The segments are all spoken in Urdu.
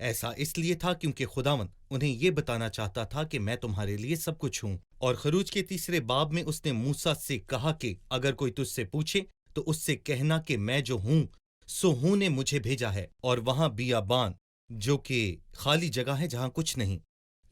ایسا اس لیے تھا کیونکہ خداوند انہیں یہ بتانا چاہتا تھا کہ میں تمہارے لیے سب کچھ ہوں۔ اور خروج کے 3 باب میں اس نے موسیٰ سے کہا کہ اگر کوئی تجھ سے پوچھے تو اس سے کہنا کہ میں جو ہوں سو ہوں نے مجھے بھیجا ہے۔ اور وہاں بیابان جو کہ خالی جگہ ہے جہاں کچھ نہیں،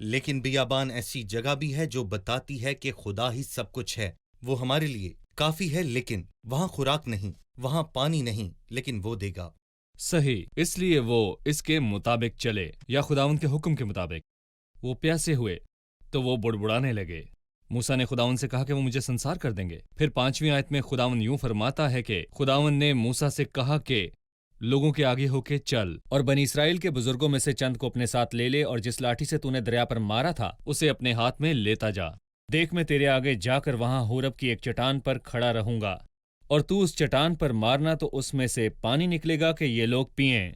لیکن بیابان ایسی جگہ بھی ہے جو بتاتی ہے کہ خدا ہی سب کچھ ہے، وہ ہمارے لیے کافی ہے، لیکن وہاں خوراک نہیں، وہاں پانی نہیں، لیکن وہ دے گا۔ صحیح، اس لیے وہ اس کے مطابق چلے یا خداوند کے حکم کے مطابق۔ وہ پیاسے ہوئے تو وہ بڑبڑانے لگے۔ موسیٰ نے خداوند سے کہا کہ وہ مجھے سنسار کر دیں گے۔ پھر 5ویں آیت میں خداوند یوں فرماتا ہے کہ خداوند نے موسیٰ سے کہا کہ لوگوں کے آگے ہو کے چل اور بنی اسرائیل کے بزرگوں میں سے چند کو اپنے ساتھ لے لے، اور جس لاٹھی سے تو نے دریا پر مارا تھا اسے اپنے ہاتھ میں لیتا جا۔ دیکھ میں تیرے آگے جا کر وہاں ہورب کی ایک چٹان پر کھڑا رہوں گا، اور تو اس چٹان پر مارنا تو اس میں سے پانی نکلے گا کہ یہ لوگ پئیں۔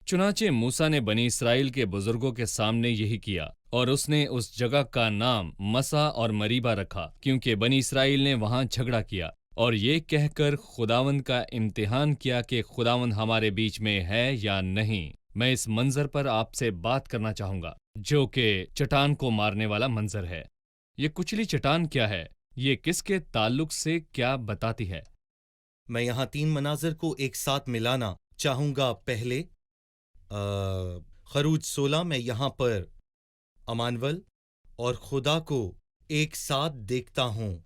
چنانچہ موسیٰ نے بنی اسرائیل کے بزرگوں کے سامنے یہی کیا، اور اس نے اس جگہ کا نام مسا اور مریبا رکھا، کیونکہ بنی اسرائیل نے وہاں جھگڑا کیا اور یہ کہہ کر خداوند کا امتحان کیا کہ خداوند ہمارے بیچ میں ہے یا نہیں۔ میں اس منظر پر آپ سے بات کرنا چاہوں گا جو کہ چٹان کو مارنے والا منظر ہے۔ یہ کچلی چٹان کیا ہے؟ یہ کس کے تعلق سے کیا بتاتی ہے؟ میں یہاں 3 مناظر کو ایک ساتھ ملانا چاہوں گا۔ پہلے خروج 16 میں یہاں پر امانول اور خدا کو ایک ساتھ دیکھتا ہوں۔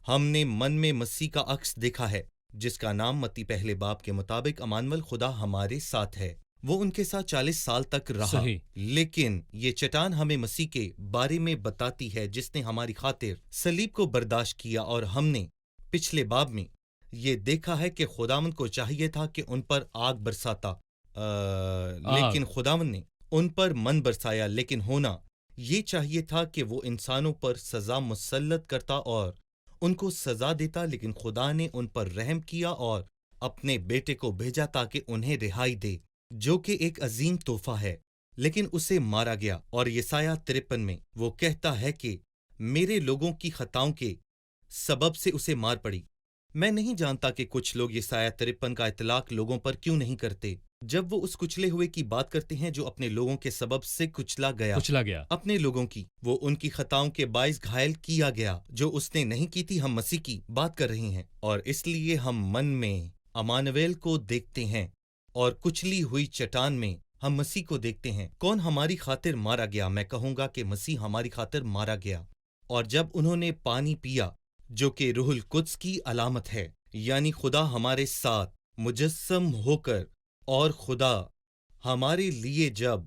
ہم نے من میں مسیح کا عکس دیکھا ہے جس کا نام متی 1 باب کے مطابق امانول، خدا ہمارے ساتھ ہے۔ وہ ان کے ساتھ 40 سال تک رہا۔ صحیح۔ لیکن یہ چٹان ہمیں مسیح کے بارے میں بتاتی ہے جس نے ہماری خاطر صلیب کو برداشت کیا، اور ہم نے پچھلے باب میں یہ دیکھا ہے کہ خداوند کو چاہیے تھا کہ ان پر آگ برساتا، لیکن خداوند نے ان پر من برسایا، لیکن ہونا یہ چاہیے تھا کہ وہ انسانوں پر سزا مسلط کرتا اور ان کو سزا دیتا، لیکن خدا نے ان پر رحم کیا اور اپنے بیٹے کو بھیجا تاکہ انہیں رہائی دے، جو کہ ایک عظیم تحفہ ہے، لیکن اسے مارا گیا۔ اور یسایہ 53 میں وہ کہتا ہے کہ میرے لوگوں کی خطاؤں کے سبب سے اسے مار پڑی۔ میں نہیں جانتا کہ کچھ لوگ یسایہ 53 کا اطلاق لوگوں پر کیوں نہیں کرتے جب وہ اس کچلے ہوئے کی بات کرتے ہیں جو اپنے لوگوں کے سبب سے کچلا گیا۔ اپنے لوگوں کی، وہ ان کی خطاؤں کے باعث گھائل کیا گیا جو اس نے نہیں کی تھی۔ ہم مسیح کی بات کر رہے ہیں، اور اس لیے ہم من میں امانویل کو دیکھتے ہیں، اور کچلی ہوئی چٹان میں ہم مسیح کو دیکھتے ہیں۔ کون ہماری خاطر مارا گیا؟ میں کہوں گا کہ مسیح ہماری خاطر مارا گیا۔ اور جب انہوں نے پانی پیا جو کہ روح القدس کی علامت ہے، یعنی خدا ہمارے ساتھ مجسم ہو کر، اور خدا ہمارے لیے جب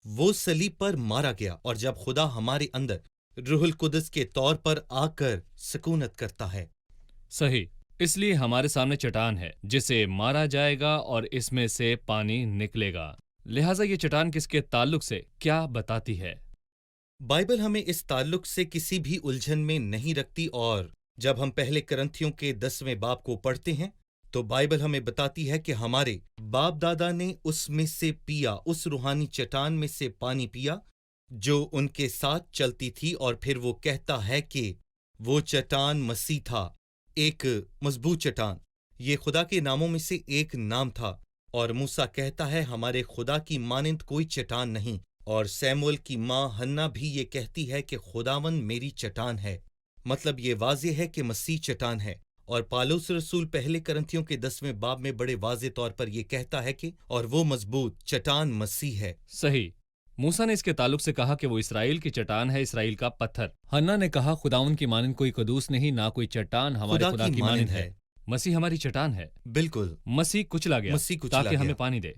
وہ صلیب پر مارا گیا، اور جب خدا ہمارے اندر روح القدس کے طور پر آ کر سکونت کرتا ہے۔ صحیح، اس لیے ہمارے سامنے چٹان ہے جسے مارا جائے گا اور اس میں سے پانی نکلے گا۔ لہٰذا یہ چٹان کس کے تعلق سے کیا بتاتی ہے؟ بائبل ہمیں اس تعلق سے کسی بھی الجھن میں نہیں رکھتی، اور جب ہم پہلے کرنتھیوں کے 10ویں باب کو پڑھتے ہیں تو بائبل ہمیں بتاتی ہے کہ ہمارے باپ دادا نے اس میں سے پیا، اس روحانی چٹان میں سے پانی پیا جو ان کے ساتھ چلتی تھی، اور پھر وہ کہتا ہے کہ وہ چٹان مسیح تھا، ایک مضبوط چٹان۔ یہ خدا کے ناموں میں سے ایک نام تھا، اور موسیٰ کہتا ہے ہمارے خدا کی مانند کوئی چٹان نہیں، اور سیموئیل کی ماں ہنا بھی یہ کہتی ہے کہ خداوند میری چٹان ہے۔ مطلب یہ واضح ہے کہ مسیح چٹان ہے، اور پالوس رسول پہلے کرنتھیوں کے 10ویں باب میں بڑے واضح طور پر یہ کہتا ہے کہ اور وہ مضبوط چٹان مسیح ہے۔ صحیح، موسیٰ نے اس کے تعلق سے کہا کہ وہ اسرائیل کی چٹان ہے، اسرائیل کا پتھر۔ حنا نے کہا خداوند کی مانند کوئی قدوس نہیں، نہ کوئی چٹان ہمارے خدا کی مانند ہے۔ مسیح ہماری چٹان ہے۔ بالکل، مسیح کچلا گیا تاکہ ہمیں پانی دے۔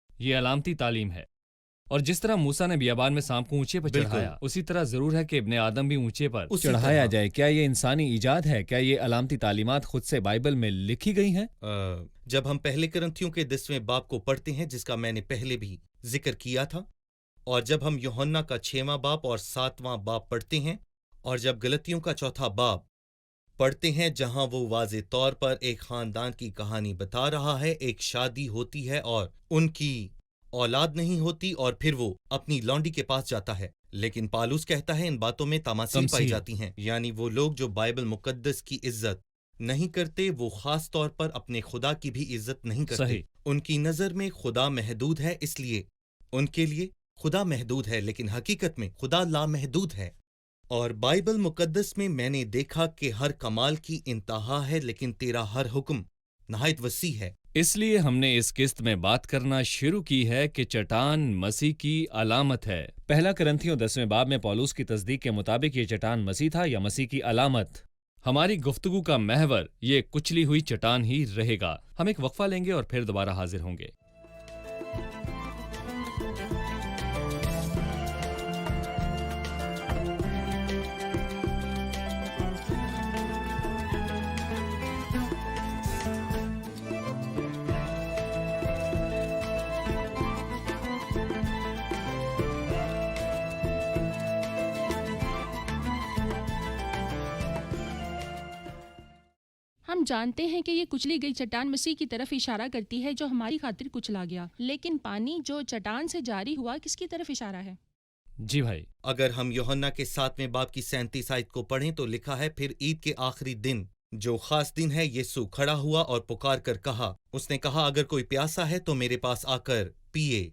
یہ علامتی تعلیم ہے، اور جس طرح موسیٰ نے بیابان میں سانپ کو اونچے پر چڑھایا، اسی طرح ضرور ہے کہ ابن آدم بھی اونچے پر چڑھایا جائے۔ کیا یہ انسانی ایجاد ہے؟ کیا یہ علامتی تعلیمات خود سے بائبل میں لکھی گئی ہیں؟ جب ہم پہلے کرنتھیوں کے 10ویں باب کو پڑھتے ہیں جس کا میں نے پہلے بھی ذکر کیا تھا، اور جب ہم یوحنا کا 6واں باب اور 7واں باب پڑھتے ہیں، اور جب گلتیوں کا 4تھا باب پڑھتے ہیں جہاں وہ واضح طور پر ایک خاندان کی کہانی بتا رہا ہے، ایک شادی ہوتی ہے اور ان کی اولاد نہیں ہوتی، اور پھر وہ اپنی لونڈی کے پاس جاتا ہے، لیکن پالوس کہتا ہے ان باتوں میں تماثیل پائی جاتی ہیں، یعنی وہ لوگ جو بائبل مقدس کی عزت نہیں کرتے، وہ خاص طور پر اپنے خدا کی بھی عزت نہیں کرتے۔ ان کی نظر میں خدا محدود ہے، اس لیے ان کے لیے خدا محدود ہے، لیکن حقیقت میں خدا لامحدود ہے۔ اور بائبل مقدس میں نے دیکھا کہ ہر کمال کی انتہا ہے، لیکن تیرا ہر حکم نہایت وسیع ہے۔ اس لیے ہم نے اس قسط میں بات کرنا شروع کی ہے کہ چٹان مسیح کی علامت ہے۔ پہلا کرنتھیوں 10ویں باب میں پولس کی تصدیق کے مطابق یہ چٹان مسیح تھا یا مسیح کی علامت۔ ہماری گفتگو کا محور یہ کچلی ہوئی چٹان ہی رہے گا۔ ہم ایک وقفہ لیں گے اور پھر دوبارہ حاضر ہوں گے۔ ہم جانتے ہیں کہ یہ کچلی گئی چٹان مسیح کی طرف اشارہ کرتی ہے جو ہماری خاطر کچلا گیا، لیکن پانی جو چٹان سے جاری ہوا کس کی طرف اشارہ ہے؟ جی بھائی، اگر ہم یوحنا کے 7ویں باب کی 37 آیت کو پڑھیں تو لکھا ہے، پھر عید کے آخری دن جو خاص دن ہے، یسوع کھڑا ہوا اور پکار کر کہا، اس نے کہا، اگر کوئی پیاسا ہے تو میرے پاس آ کر پیے،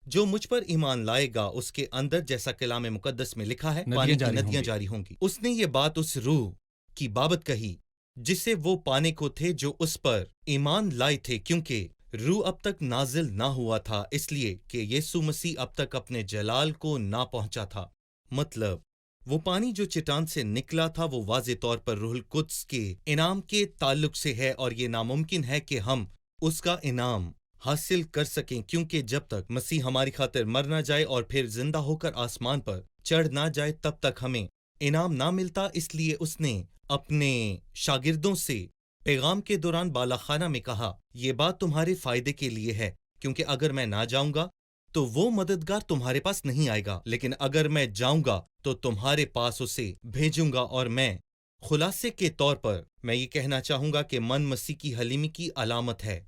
جو مجھ پر ایمان لائے گا اس کے اندر، جیسا کلام مقدس میں لکھا ہے، پانی کی ندیاں جاری ہوں گی۔ اس نے یہ بات اس روح کی بابت کہی جسے وہ پانے کو تھے جو اس پر ایمان لائے تھے، کیونکہ روح اب تک نازل نہ ہوا تھا، اس لیے کہ یسوع مسیح اب تک اپنے جلال کو نہ پہنچا تھا۔ مطلب وہ پانی جو چٹان سے نکلا تھا وہ واضح طور پر روح القدس کے انعام کے تعلق سے ہے، اور یہ ناممکن ہے کہ ہم اس کا انعام حاصل کر سکیں، کیونکہ جب تک مسیح ہماری خاطر مر نہ جائے اور پھر زندہ ہو کر آسمان پر چڑھ نہ جائے تب تک ہمیں انعام نہ ملتا۔ اس لیے اس نے اپنے شاگردوں سے پیغام کے دوران بالا خانہ میں کہا، یہ بات تمہارے فائدے کے لیے ہے، کیونکہ اگر میں نہ جاؤں گا تو وہ مددگار تمہارے پاس نہیں آئے گا، لیکن اگر میں جاؤں گا تو تمہارے پاس اسے بھیجوں گا۔ اور میں خلاصے کے طور پر میں یہ کہنا چاہوں گا کہ من مسیح کی حلیمی کی علامت ہے،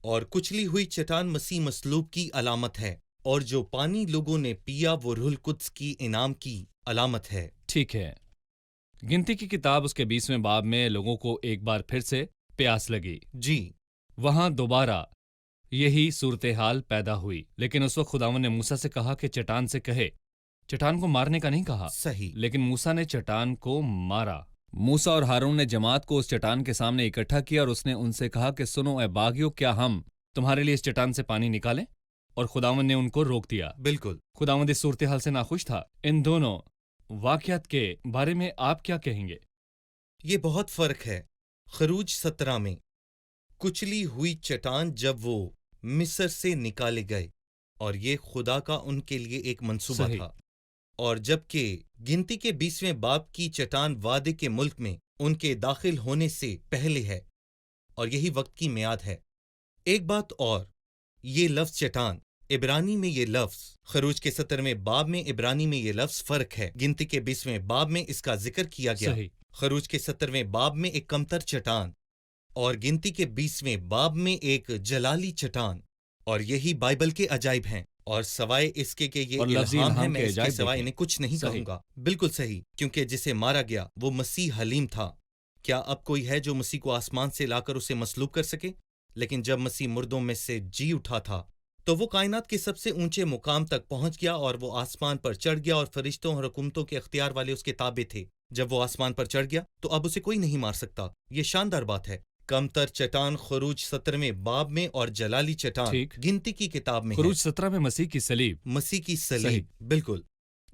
اور کچلی ہوئی چٹان مسیح مصلوب کی علامت ہے، اور جو پانی لوگوں نے پیا وہ روح القدس کی انعام کی علامت ہے۔ ٹھیک ہے۔ گنتی کی کتاب اس کے 20ویں باب میں لوگوں کو ایک بار پھر سے پیاس لگی۔ جی، وہاں دوبارہ یہی صورتحال پیدا ہوئی، لیکن اس وقت خداوند نے موسیٰ سے کہا کہ چٹان سے کہے۔ چٹان کو مارنے کا نہیں کہا، صحیح، لیکن موسیٰ نے چٹان کو مارا۔ موسیٰ اور ہارون نے جماعت کو اس چٹان کے سامنے اکٹھا کیا، اور اس نے ان سے کہا کہ سنو اے باغیو، کیا ہم تمہارے لیے اس چٹان سے پانی نکالیں؟ اور خداوند نے ان کو روک دیا۔ بالکل۔ خداوند اس صورتحال سے ناخوش تھا۔ ان دونوں واقعات کے بارے میں آپ کیا کہیں گے؟ یہ بہت فرق ہے۔ خروج 17 میں کچلی ہوئی چٹان جب وہ مصر سے نکالے گئے، اور یہ خدا کا ان کے لیے ایک منصوبہ صحیح۔ تھا، اور جبکہ گنتی کے 20ویں باب کی چٹان وعدے کے ملک میں ان کے داخل ہونے سے پہلے ہے، اور یہی وقت کی میعاد ہے۔ ایک بات اور، یہ لفظ چٹان عبرانی میں یہ لفظ، خروج کے 17ویں باب میں عبرانی میں یہ لفظ فرق ہے، گنتی کے 20ویں باب میں اس کا ذکر کیا گیا۔ صحیح۔ خروج کے 17ویں باب میں ایک کمتر چٹان، اور گنتی کے 20ویں باب میں ایک جلالی چٹان، اور یہی بائبل کے عجائب ہیں، اور سوائے اس کے کہ یہ اور لفظی الہام ہے، الہام میں کے اس کے عجائب سوائے دیکھیں۔ انہیں کچھ نہیں صحیح۔ کہوں گا۔ بالکل صحیح، کیونکہ جسے مارا گیا وہ مسیح حلیم تھا۔ کیا اب کوئی ہے جو مسیح کو آسمان سے لا کر اسے مصلوب کر سکے؟ لیکن جب مسیح مردوں میں سے جی اٹھا تھا تو وہ کائنات کے سب سے اونچے مقام تک پہنچ گیا، اور وہ آسمان پر چڑھ گیا، اور فرشتوں اور حکومتوں کے اختیار والے اس کے تابع تھے۔ جب وہ آسمان پر چڑھ گیا تو اب اسے کوئی نہیں مار سکتا۔ یہ شاندار بات ہے۔ کمتر چٹان خروج 17ویں باب میں، اور جلالی چٹان ٹھیک۔ گنتی کی کتاب میں خروج ہے، 17 میں مسیح کی صلیب۔ مسیح کی صحیح۔ صلیب۔ بالکل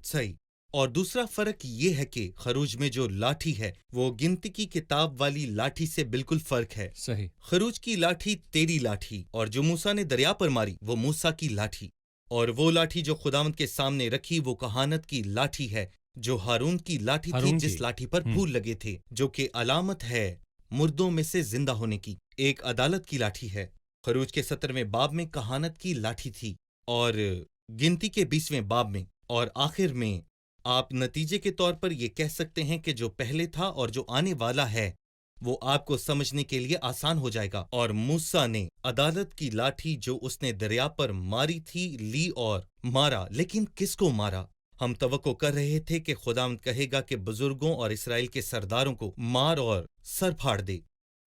صحیح۔ اور دوسرا فرق یہ ہے کہ خروج میں جو لاٹھی ہے وہ گنتی کی کتاب والی لاٹھی سے بالکل فرق ہے۔ صحیح۔ خروج کی لاٹھی تیری لاٹھی، اور جو موسیٰ نے دریا پر ماری وہ موسیٰ کی لاٹھی، اور وہ لاٹھی جو خداوند کے سامنے رکھی وہ کہانت کی لاٹھی ہے، جو ہارون کی لاٹھی تھی، ہارون جس کی۔ لاٹھی پر پھول لگے تھے، جو کہ علامت ہے مردوں میں سے زندہ ہونے کی، ایک عدالت کی لاٹھی ہے۔ خروج کے 17ویں باب میں کہانت کی لاٹھی تھی، اور گنتی کے 20ویں باب میں، اور آخر میں آپ نتیجے کے طور پر یہ کہہ سکتے ہیں کہ جو پہلے تھا اور جو آنے والا ہے وہ آپ کو سمجھنے کے لیے آسان ہو جائے گا۔ اور موسیٰ نے عدالت کی لاٹھی جو اس نے دریا پر ماری تھی لی اور مارا، لیکن کس کو مارا؟ ہم توقع کر رہے تھے کہ خداوند کہے گا کہ بزرگوں اور اسرائیل کے سرداروں کو مار اور سر پھاڑ دے،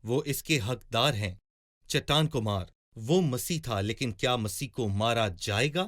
وہ اس کے حقدار ہیں۔ چٹان کو مار، وہ مسیح تھا، لیکن کیا مسیح کو مارا جائے گا؟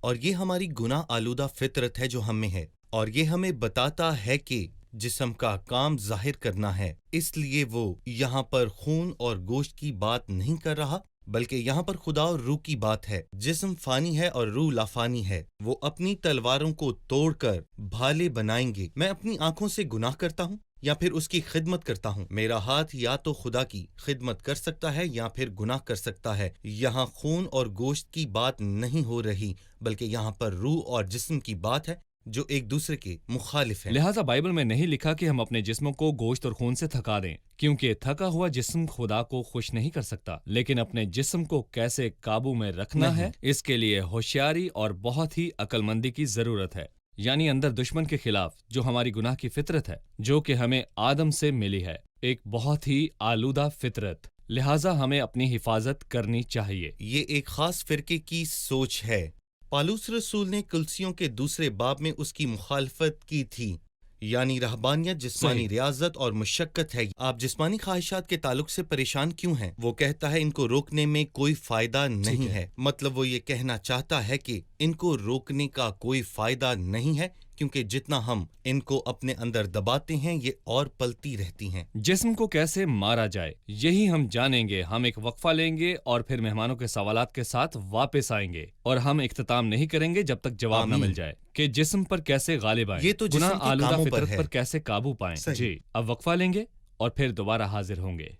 اور یہ ہماری گناہ آلودہ فطرت ہے جو ہم میں ہے، اور یہ ہمیں بتاتا ہے کہ جسم کا کام ظاہر کرنا ہے، اس لیے وہ یہاں پر خون اور گوشت کی بات نہیں کر رہا، بلکہ یہاں پر خدا اور روح کی بات ہے۔ جسم فانی ہے اور روح لافانی ہے۔ وہ اپنی تلواروں کو توڑ کر بھالے بنائیں گے۔ میں اپنی آنکھوں سے گناہ کرتا ہوں یا پھر اس کی خدمت کرتا ہوں؟ میرا ہاتھ یا تو خدا کی خدمت کر سکتا ہے یا پھر گناہ کر سکتا ہے۔ یہاں خون اور گوشت کی بات نہیں ہو رہی، بلکہ یہاں پر روح اور جسم کی بات ہے جو ایک دوسرے کے مخالف ہیں۔ لہٰذا بائبل میں نہیں لکھا کہ ہم اپنے جسموں کو گوشت اور خون سے تھکا دیں، کیونکہ تھکا ہوا جسم خدا کو خوش نہیں کر سکتا، لیکن اپنے جسم کو کیسے قابو میں رکھنا ہے اس کے لیے ہوشیاری اور بہت ہی عقل مندی کی ضرورت ہے، یعنی اندر دشمن کے خلاف جو ہماری گناہ کی فطرت ہے، جو کہ ہمیں آدم سے ملی ہے، ایک بہت ہی آلودہ فطرت۔ لہٰذا ہمیں اپنی حفاظت کرنی چاہیے۔ یہ ایک خاص فرقے کی سوچ ہے۔ پالوس رسول نے کلسیوں کے دوسرے باب میں اس کی مخالفت کی تھی، یعنی رہبانیت جسمانی صحیح۔ ریاضت اور مشقت ہے۔ آپ جسمانی خواہشات کے تعلق سے پریشان کیوں ہیں؟ وہ کہتا ہے ان کو روکنے میں کوئی فائدہ نہیں ہے۔ مطلب وہ یہ کہنا چاہتا ہے کہ ان کو روکنے کا کوئی فائدہ نہیں ہے، کیونکہ جتنا ہم ان کو اپنے اندر دباتے ہیں یہ اور پلتی رہتی ہیں۔ جسم کو کیسے مارا جائے یہی ہم جانیں گے۔ ہم ایک وقفہ لیں گے اور پھر مہمانوں کے سوالات کے ساتھ واپس آئیں گے، اور ہم اختتام نہیں کریں گے جب تک جواب نہ آمین۔ مل جائے کہ جسم پر کیسے غالب آئیں، یہ تو جسم گناہ کے آلودہ کاموں پر فطرت ہے۔ پر کیسے قابو پائیں۔ صحیح۔ جی، اب وقفہ لیں گے اور پھر دوبارہ حاضر ہوں گے۔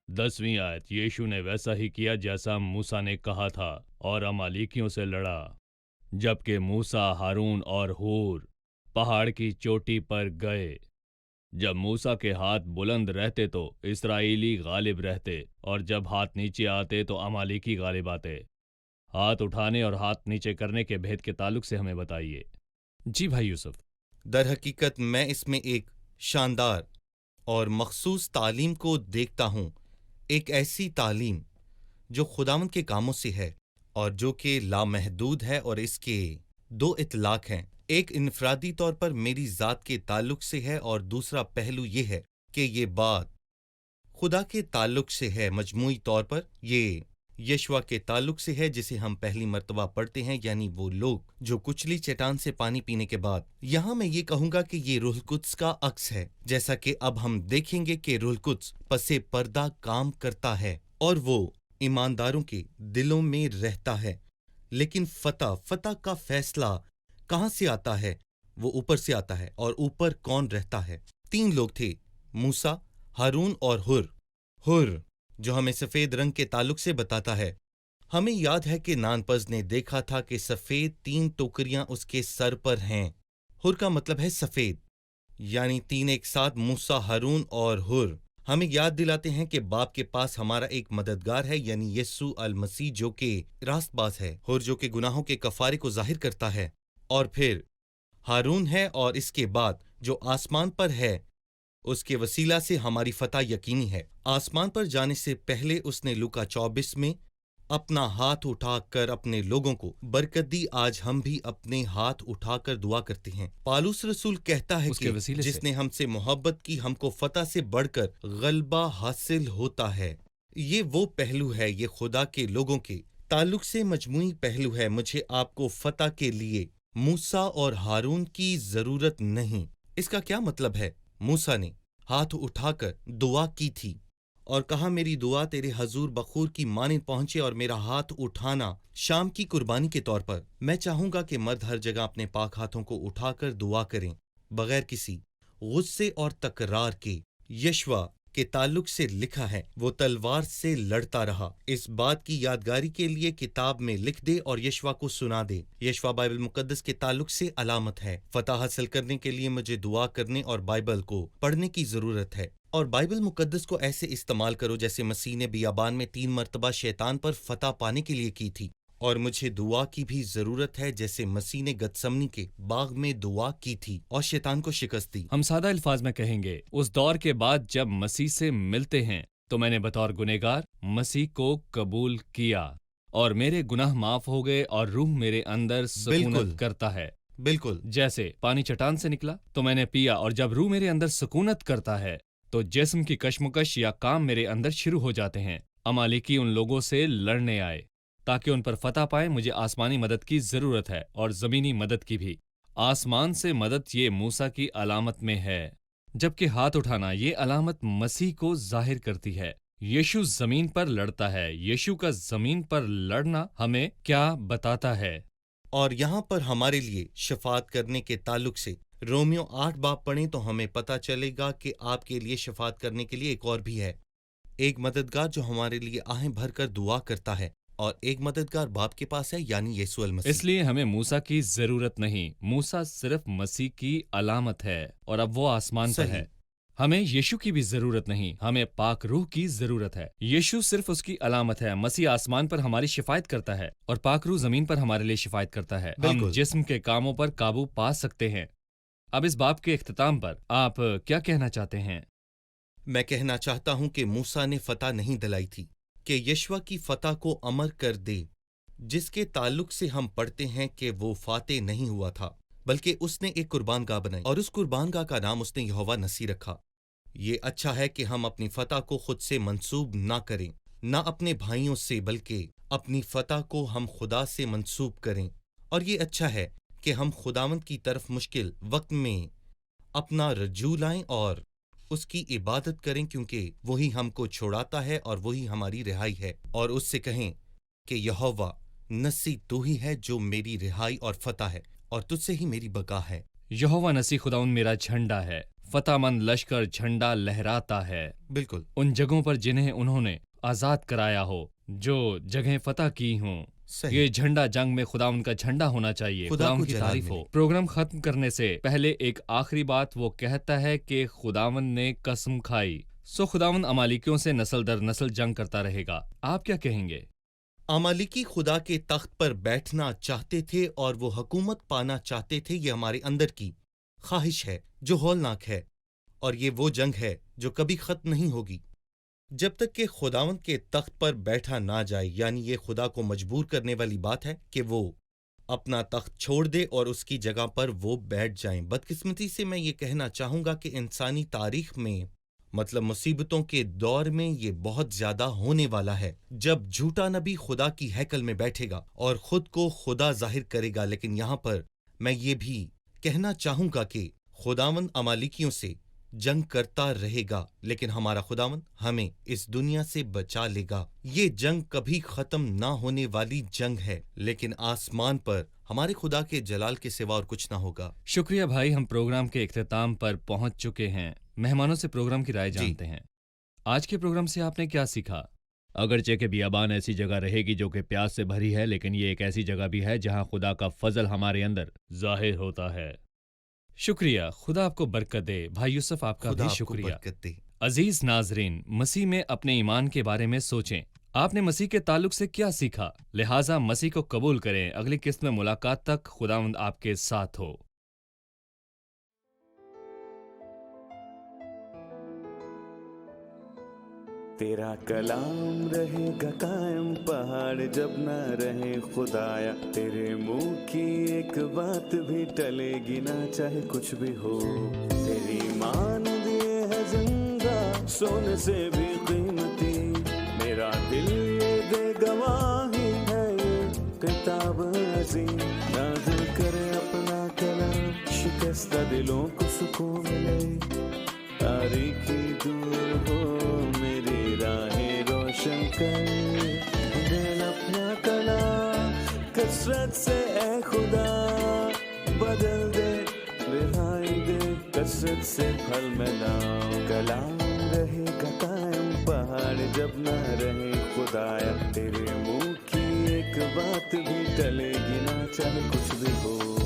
دسویں آیت، یشو نے ویسا ہی کیا جیسا موسیٰ نے کہا تھا اور امالیکیوں سے لڑا، جبکہ موسیٰ، ہارون اور ہور پہاڑ کی چوٹی پر گئے۔ جب موسیٰ کے ہاتھ بلند رہتے تو اسرائیلی غالب رہتے، اور جب ہاتھ نیچے آتے تو امالیکی غالب آتے۔ ہاتھ اٹھانے اور ہاتھ نیچے کرنے کے بھید کے تعلق سے ہمیں بتائیے۔ جی بھائی یوسف۔ در حقیقت میں اس میں ایک شاندار اور مخصوص تعلیم کو دیکھتا ہوں، ایک ایسی تعلیم جو خداوند کے کاموں سے ہے اور جو کہ لامحدود ہے، اور اس کے دو اطلاق ہیں۔ ایک انفرادی طور پر میری ذات کے تعلق سے ہے، اور دوسرا پہلو یہ ہے کہ یہ بات خدا کے تعلق سے ہے۔ مجموعی طور پر یہ یشوع کے تعلق سے ہے، جسے ہم پہلی مرتبہ پڑھتے ہیں، یعنی وہ لوگ جو کچلی چٹان سے پانی پینے کے بعد۔ یہاں میں یہ کہوں گا کہ یہ روح القدس کا عکس ہے، جیسا کہ اب ہم دیکھیں گے کہ روح القدس پس پردہ کام کرتا ہے اور وہ ایمانداروں کے دلوں میں رہتا ہے۔ لیکن فتح کا فیصلہ کہاں سے آتا ہے؟ وہ اوپر سے آتا ہے، اور اوپر کون رہتا ہے؟ تین لوگ تھے، موسیٰ، ہارون اور ہر، جو ہمیں سفید رنگ کے تعلق سے بتاتا ہے۔ ہمیں یاد ہے کہ نانپز نے دیکھا تھا کہ سفید 3 ٹوکریاں اس کے سر پر ہیں۔ ہر کا مطلب ہے سفید، یعنی 3 ایک ساتھ، موسیٰ، ہارون اور ہر ہمیں یاد دلاتے ہیں کہ باپ کے پاس ہمارا ایک مددگار ہے، یعنی یسوع المسیح، جو کہ راست باز ہے۔ ہر جو کہ گناہوں کے کفارے کو ظاہر کرتا ہے، اور پھر ہارون ہے، اور اس کے بعد جو آسمان پر ہے، اس کے وسیلہ سے ہماری فتح یقینی ہے۔ آسمان پر جانے سے پہلے اس نے لوکا 24 میں اپنا ہاتھ اٹھا کر اپنے لوگوں کو برکت دی۔ آج ہم بھی اپنے ہاتھ اٹھا کر دعا کرتے ہیں۔ پالوس رسول کہتا ہے اس کے کہ وسیلے سے جس نے ہم سے محبت کی، ہم کو فتح سے بڑھ کر غلبہ حاصل ہوتا ہے۔ یہ وہ پہلو ہے، یہ خدا کے لوگوں کے تعلق سے مجموعی پہلو ہے۔ مجھے آپ کو فتح کے لیے موسیٰ اور ہارون کی ضرورت نہیں۔ اس کا کیا مطلب ہے؟ موسیٰ نے ہاتھ اٹھا کر دعا کی تھی اور کہا، میری دعا تیرے حضور بخور کی مانند پہنچے، اور میرا ہاتھ اٹھانا شام کی قربانی کے طور پر۔ میں چاہوں گا کہ مرد ہر جگہ اپنے پاک ہاتھوں کو اٹھا کر دعا کریں، بغیر کسی غصے اور تکرار کے۔ یشوع کے تعلق سے لکھا ہے، وہ تلوار سے لڑتا رہا۔ اس بات کی یادگاری کے لیے کتاب میں لکھ دے اور یشوع کو سنا دے۔ یشوع بائبل مقدس کے تعلق سے علامت ہے۔ فتح حاصل کرنے کے لیے مجھے دعا کرنے اور بائبل کو پڑھنے کی ضرورت ہے، اور بائبل مقدس کو ایسے استعمال کرو جیسے مسیح نے بیابان میں 3 مرتبہ شیطان پر فتح پانے کے لیے کی تھی، اور مجھے دعا کی بھی ضرورت ہے، جیسے مسیح نے گتسمنی کے باغ میں دعا کی تھی اور شیطان کو شکست دی۔ ہم سادہ الفاظ میں کہیں گے، اس دور کے بعد جب مسیح سے ملتے ہیں تو میں نے بطور گنہگار مسیح کو قبول کیا اور میرے گناہ معاف ہو گئے اور روح میرے اندر بالکل سکونت کرتا ہے۔ بالکل جیسے پانی چٹان سے نکلا تو میں نے پیا، اور جب روح میرے اندر سکونت کرتا ہے تو جسم کی کشمکش یا کام میرے اندر شروع ہو جاتے ہیں۔ امالیکی ان لوگوں سے لڑنے آئے تاکہ ان پر فتح پائے۔ مجھے آسمانی مدد کی ضرورت ہے اور زمینی مدد کی بھی۔ آسمان سے مدد یہ موسیٰ کی علامت میں ہے، جبکہ ہاتھ اٹھانا یہ علامت مسیح کو ظاہر کرتی ہے۔ یشوع زمین پر لڑتا ہے۔ یشوع کا زمین پر لڑنا ہمیں کیا بتاتا ہے؟ اور یہاں پر ہمارے لیے شفاعت کرنے کے تعلق سے رومیو 8 باب پڑھیں تو ہمیں پتہ چلے گا کہ آپ کے لیے شفاعت کرنے کے لیے ایک اور بھی ہے، ایک مددگار جو ہمارے لیے آہیں بھر کر دعا کرتا ہے، اور ایک مددگار باپ کے پاس ہے، یعنی یسوع المسیح۔ اس لیے ہمیں موسیٰ کی ضرورت نہیں، موسیٰ صرف مسیح کی علامت ہے اور اب وہ آسمان پر ہے۔ ہمیں یشوع کی بھی ضرورت نہیں، ہمیں پاک روح کی ضرورت ہے۔ یشوع صرف اس کی علامت ہے۔ مسیح آسمان پر ہماری شفاعت کرتا ہے اور پاک روح زمین پر ہمارے لیے شفاعت کرتا ہے۔ ہم بالکل۔ جسم کے کاموں پر قابو پا سکتے ہیں۔ اب اس باب کے اختتام پر آپ کیا کہنا چاہتے ہیں؟ میں کہنا چاہتا ہوں کہ موسیٰ نے فتح نہیں دلائی تھی کہ یشوع کی فتح کو امر کر دے، جس کے تعلق سے ہم پڑھتے ہیں کہ وہ فاتح نہیں ہوا تھا، بلکہ اس نے ایک قربان گاہ بنائی، اور اس قربان گاہ کا نام اس نے یہوہ نسی رکھا۔ یہ اچھا ہے کہ ہم اپنی فتح کو خود سے منسوب نہ کریں، نہ اپنے بھائیوں سے، بلکہ اپنی فتح کو ہم خدا سے منسوب کریں۔ اور یہ اچھا ہے کہ ہم خداوند کی طرف مشکل وقت میں اپنا رجوع لائیں اور اس کی عبادت کریں، کیونکہ وہی ہم کو چھوڑاتا ہے اور وہی ہماری رہائی ہے، اور اس سے کہیں کہ یہوہ نسی تو ہی ہے جو میری رہائی اور فتح ہے، اور تجھ سے ہی میری بقا ہے۔ یہوہ نسی خداوند میرا جھنڈا ہے، فتح مند لشکر جھنڈا لہراتا ہے بالکل۔ ان جگہوں پر جنہیں انہوں نے آزاد کرایا ہو، جو جگہیں فتح کی ہوں۔ صحیح۔ یہ جھنڈا جنگ میں خداوند کا جھنڈا ہونا چاہیے۔ خدا خداوند کو کی جلال تعریف ہو۔ ملے۔ پروگرام ختم کرنے سے پہلے ایک آخری بات وہ کہتا ہے کہ خداوند نے قسم کھائی، سو خداوند امالیکیوں سے نسل در نسل جنگ کرتا رہے گا۔ آپ کیا کہیں گے؟ امالیکی خدا کے تخت پر بیٹھنا چاہتے تھے اور وہ حکومت پانا چاہتے تھے۔ یہ ہمارے اندر کی خواہش ہے جو ہولناک ہے، اور یہ وہ جنگ ہے جو کبھی ختم نہیں ہوگی جب تک کہ خداوند کے تخت پر بیٹھا نہ جائے۔ یعنی یہ خدا کو مجبور کرنے والی بات ہے کہ وہ اپنا تخت چھوڑ دے اور اس کی جگہ پر وہ بیٹھ جائیں۔ بدقسمتی سے میں یہ کہنا چاہوں گا کہ انسانی تاریخ میں، مطلب مصیبتوں کے دور میں، یہ بہت زیادہ ہونے والا ہے جب جھوٹا نبی خدا کی ہیکل میں بیٹھے گا اور خود کو خدا ظاہر کرے گا۔ لیکن یہاں پر میں یہ بھی کہنا چاہوں گا کہ خداوند امالیکیوں سے جنگ کرتا رہے گا، لیکن ہمارا خداوند ہمیں اس دنیا سے بچا لے گا۔ یہ جنگ کبھی ختم نہ ہونے والی جنگ ہے، لیکن آسمان پر ہمارے خدا کے جلال کے سوا اور کچھ نہ ہوگا۔ شکریہ بھائی، ہم پروگرام کے اختتام پر پہنچ چکے ہیں۔ مہمانوں سے پروگرام کی رائے جانتے ہیں۔ آج کے پروگرام سے آپ نے کیا سیکھا؟ اگرچہ کہ بیابان ایسی جگہ رہے گی جو کہ پیاس سے بھری ہے، لیکن یہ ایک ایسی جگہ بھی ہے جہاں خدا کا فضل ہمارے اندر ظاہر ہوتا ہے۔ شکریہ، خدا آپ کو برکت دے۔ بھائی یوسف، آپ کا خدا بھی آپ کو شکریہ۔ برکت دے۔ عزیز ناظرین، مسیح میں اپنے ایمان کے بارے میں سوچیں۔ آپ نے مسیح کے تعلق سے کیا سیکھا؟ لہٰذا مسیح کو قبول کریں۔ اگلی قسط میں ملاقات تک خداوند آپ کے ساتھ ہو۔ تیرا کلام رہے گا قائم، پہاڑ جب نہ رہے خدایا، تیرے منہ کی ایک بات بھی ٹلے گی نہ، چاہے کچھ بھی ہو۔ تیری مانند یہ ہے زندہ، سونے سے بھی قیمتی، میرا دل یہ دے گواہی ہے، یہ کتاب عظیم نازل کرے اپنا کلام، شکستہ دلوں کو سکون ملے، تاریکی دور ہو میری راہیں روشن کر، دل اپنا کلام کثرت سے اے خدا بدل دے، رہائی دے کثرت سے پھل ملاؤ۔ کلام رہے گا قائم، پہاڑ جب نہ رہے خدایا، تیرے منہ کی ایک بات بھی ٹلے گی نہ، چاہے کچھ بھی ہو۔